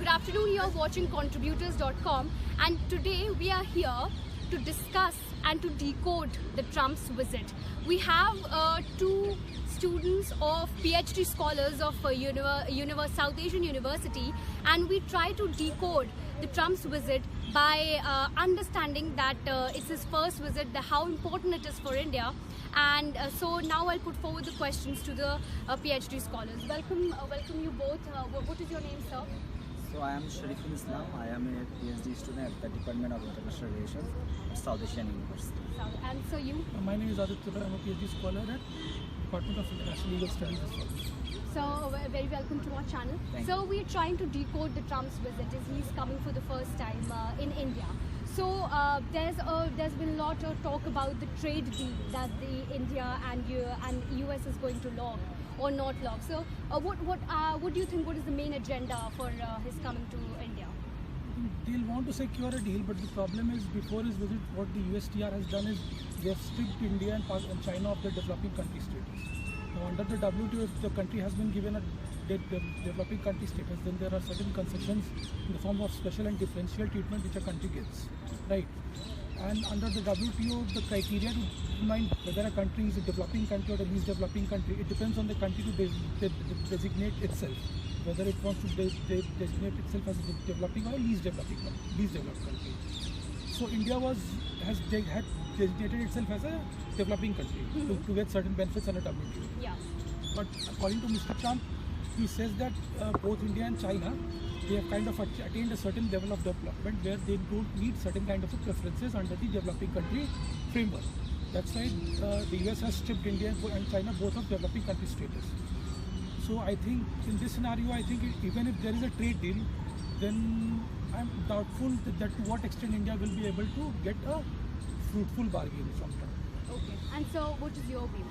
Good afternoon, you are watching contributors.com, and today we are here to discuss and to decode the Trump's visit. We have two students of PhD scholars of South Asian University, and we try to decode the Trump's visit by understanding that it's his first visit, how important it is for India. And so now I'll put forward the questions to the PhD scholars. Welcome you both. What is your name, sir? So I am Shariful Islam. I am a PhD student at the Department of International Relations at South Asian University. And so you? My name is Aditya. I am a PhD scholar at Department of International Legal Studies as well. So very welcome to our channel. So we are trying to decode the Trump's visit as he's coming for the first time in India. So there's been a lot of talk about the trade deal that the India and US is going to lock or not lock. So what do you think? What is the main agenda for his coming to India? They'll want to secure a deal, but the problem is before his visit, what the USTR has done is they have stripped India and China of their developing country status. Now under the WTO, if the country has been given a developing country status, then there are certain concessions in the form of special and differential treatment which a country gets, right? And under the WTO, the criteria to determine whether a country is a developing country or a least developing country, it depends on the country to designate itself, whether it wants to designate itself as a developing or a least developed country. So India had designated itself as a developing country to get certain benefits under WTO. Yeah. But according to Mr. Trump, he says that both India and China, they have kind of attained a certain level of development where they don't need certain kind of preferences under the developing country framework. That's why the US has stripped India and China both of developing country status. So I think in this scenario, I think even if there is a trade deal, then I'm doubtful that to what extent India will be able to get a fruitful bargain from Trump. Okay. And so what is your view?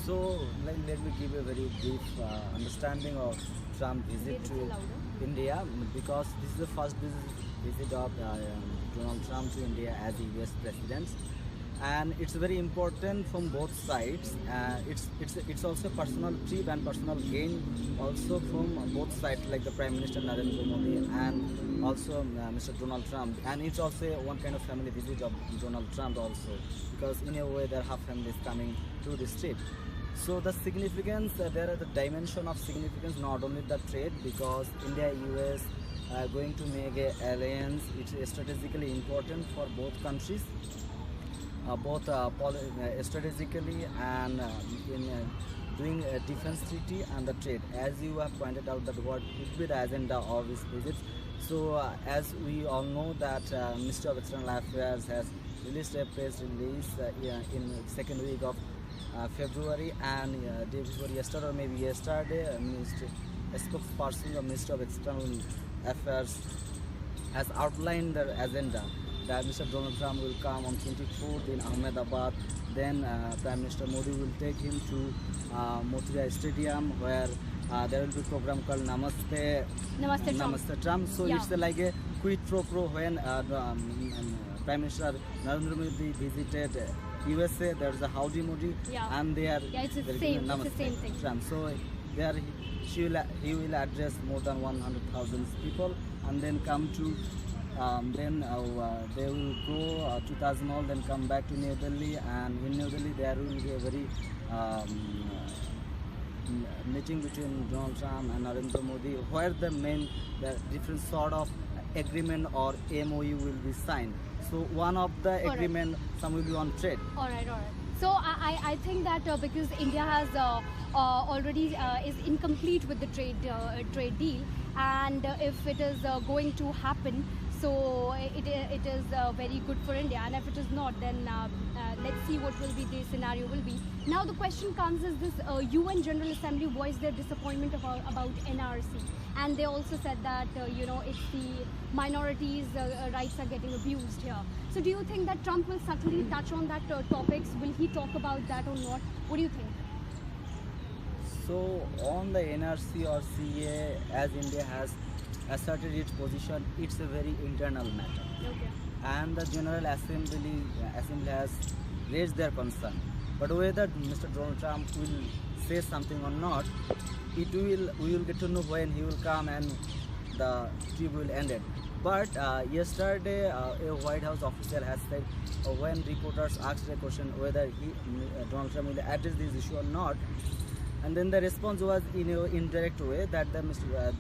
So let me give a very brief understanding of Trump's visit to India, because this is the first visit of Donald Trump to India as the US president, and it's very important from both sides. It's also a personal trip and personal gain also from both sides, like the Prime Minister Narendra Modi and also Mr. Donald Trump. And it's also one kind of family visit of Donald Trump also, because in a way their half family is coming to this trip. So the significance, there are the dimension of significance, not only the trade, because India-US are going to make an alliance. It's strategically important for both countries, both strategically and in doing a defense treaty and the trade. As you have pointed out that what would be the agenda of this visit. So as we all know that Ministry of External Affairs has released a press release in the second week of February, and day before yesterday or maybe yesterday, a spokesperson of Ministry of External Affairs has outlined their agenda that Mr. Donald Trump will come on 24th in Ahmedabad. Then Prime Minister Modi will take him to Motira Stadium, where there will be a program called Namaste Trump. So it's like a quid pro quo when Prime Minister Narendra Modi visited USA. There's a Howdy Modi, and it's the same thing. Trump. So there he will address more than 100,000 people, and then come to they will go 2,000 all, then come back to New Delhi, and in New Delhi there will be a very meeting between Donald Trump and Narendra Modi, where the different sort of agreement or MOU will be signed. So one of the agreement, some will be on trade. All right. So I think that because India has already is incomplete with the trade deal, and if it is going to happen, so it is very good for India, and if it is not, then let's see what will be the scenario will be. Now the question comes is this: UN General Assembly voiced their disappointment about NRC, and they also said that it's the minorities' rights are getting abused here. So do you think that Trump will subtly touch on that topics? Will he talk about that or not? What do you think? So on the NRC or CA, as India has asserted its position, it's a very internal matter. Okay. And the General Assembly has raised their concern. But whether Mr. Donald Trump will say something or not, we will get to know when he will come and the trip will end it. But yesterday, a White House official has said when reporters asked a question whether Donald Trump will address this issue or not, and then the response was in an indirect way that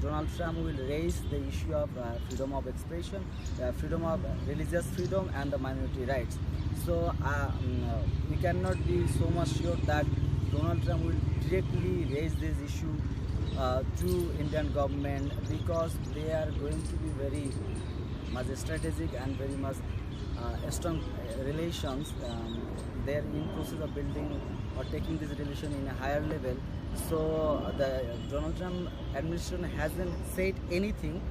Donald Trump will raise the issue of freedom of expression, freedom of religious freedom, and the minority rights. So we cannot be so much sure that Donald Trump will directly raise this issue to Indian government, because they are going to be very much strategic and very much strong relations. They are in process of building or taking this relation in a higher level. So the Donald Trump administration hasn't said anything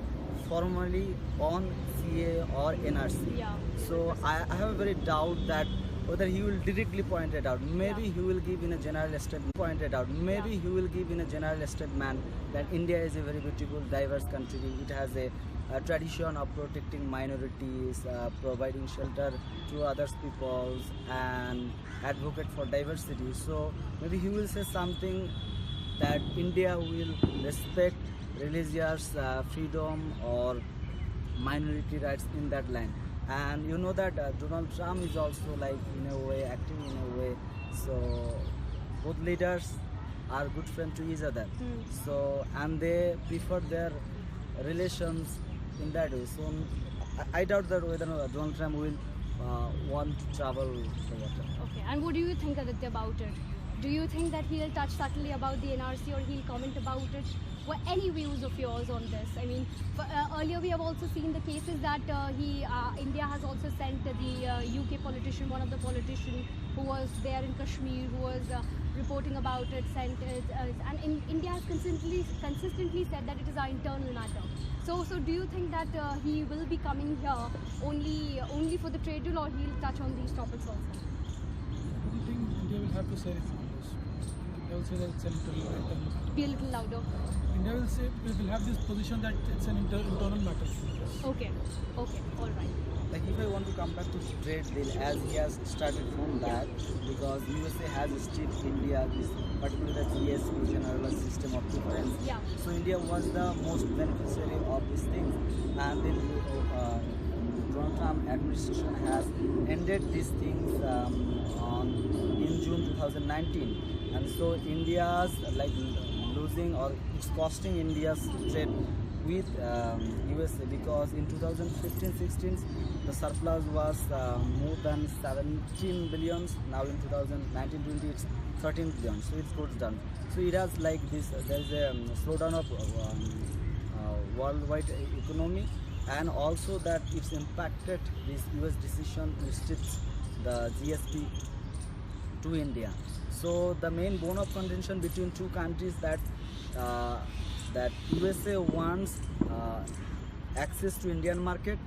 formally on CA or NRC. Yeah. So I have a very doubt that whether he will directly point it out. Maybe Yeah. he will give in a general statement. Point it out. Maybe Yeah. he will give in a general statement that India is a very beautiful, diverse country. It has a tradition of protecting minorities, providing shelter to others peoples, and advocate for diversity. So maybe he will say something that India will respect religious freedom or minority rights in that line. And you know that Donald Trump is also like in a way acting in a way. So both leaders are good friends to each other. So and they prefer their relations in that way. So I doubt that whether Donald Trump will want to travel the water. Okay, and what do you think, Aditya, about it? Do you think that he'll touch subtly about the NRC or he'll comment about it? What any views of yours on this? I mean, earlier we have also seen the cases that India has also sent the UK politician, one of the politicians who was there in Kashmir, who was reporting about it, sent it, and India has consistently said that it is our internal matter. So do you think that he will be coming here only for the trade deal, or he'll touch on these topics also? I don't think India will have to say anything on this. They will say that it's an internal matter. Be a little louder. India will say, we will have this position that it's an internal matter. Okay, all right. Like if I want to come back to trade deal, as he has started from that, because USA has stripped India this particularly the GSP, generalized system of preference. Yeah. So India was the most beneficiary of these things, and then Donald Trump administration has ended these things in June 2019, and so India's like losing, or it's costing India's trade with USA, because in 2015-16 the surplus was more than 17 billions. Now in 2019-20 it's 13 billion, so it goes down. So it has like this, there is a slowdown of worldwide economy, and also that it's impacted this US decision to restrict the GSP to India. So the main bone of contention between two countries that USA wants access to Indian market,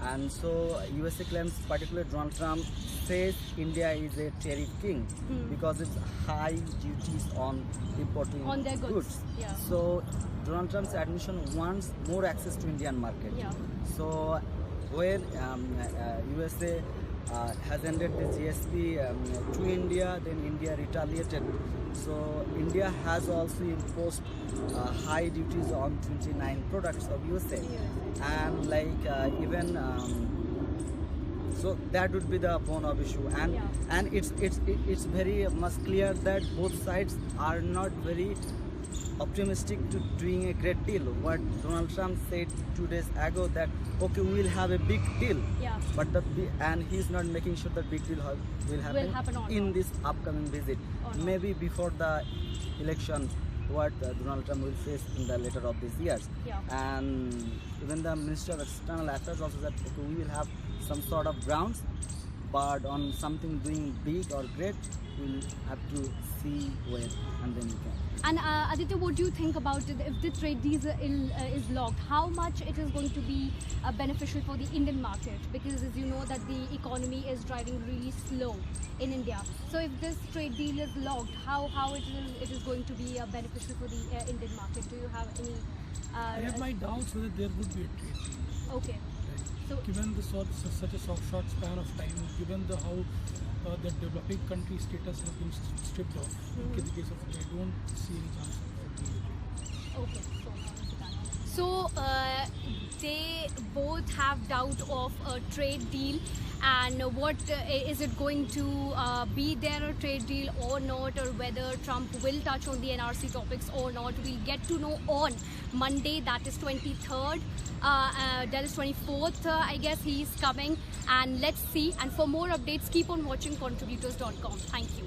and so USA claims, particularly Donald Trump says India is a tariff king because it's high duties on importing On their goods. Yeah. So Donald Trump's admission wants more access to Indian market. Yeah. So when USA has ended the GSP to India, then India retaliated. So India has also imposed high duties on 29 products of USA, and like even so that would be the bone of issue, and Yeah. and it's very much clear that both sides are not very optimistic to doing a great deal. What Donald Trump said 2 days ago that okay, we will have a big deal, Yeah. but and he's not making sure that big deal will happen or in not. this upcoming visit. Or not. Maybe before the election, what Donald Trump will face in the later of these years. Yeah. And even the Minister of External Affairs also said okay, we will have some sort of grounds, but on something doing big or great, we'll have to see where, and then we can. And Aditya, what do you think about it if the trade deal is locked? How much it is going to be beneficial for the Indian market? Because as you know that the economy is driving really slow in India. So if this trade deal is locked, how it is going to be beneficial for the Indian market? Do you have any? I have my doubts whether there would be a trade. Okay. So Given the such a short span of time, given how the developing country status has been stripped off, in the case of India, I don't see any chance of that. okay. So they both have doubt of a trade deal, and what is it going to be there a trade deal or not, or whether Trump will touch on the NRC topics or not. We'll get to know on Monday, that is 23rd. That is 24th, I guess he's coming, and let's see. And for more updates, keep on watching contributors.com. Thank you.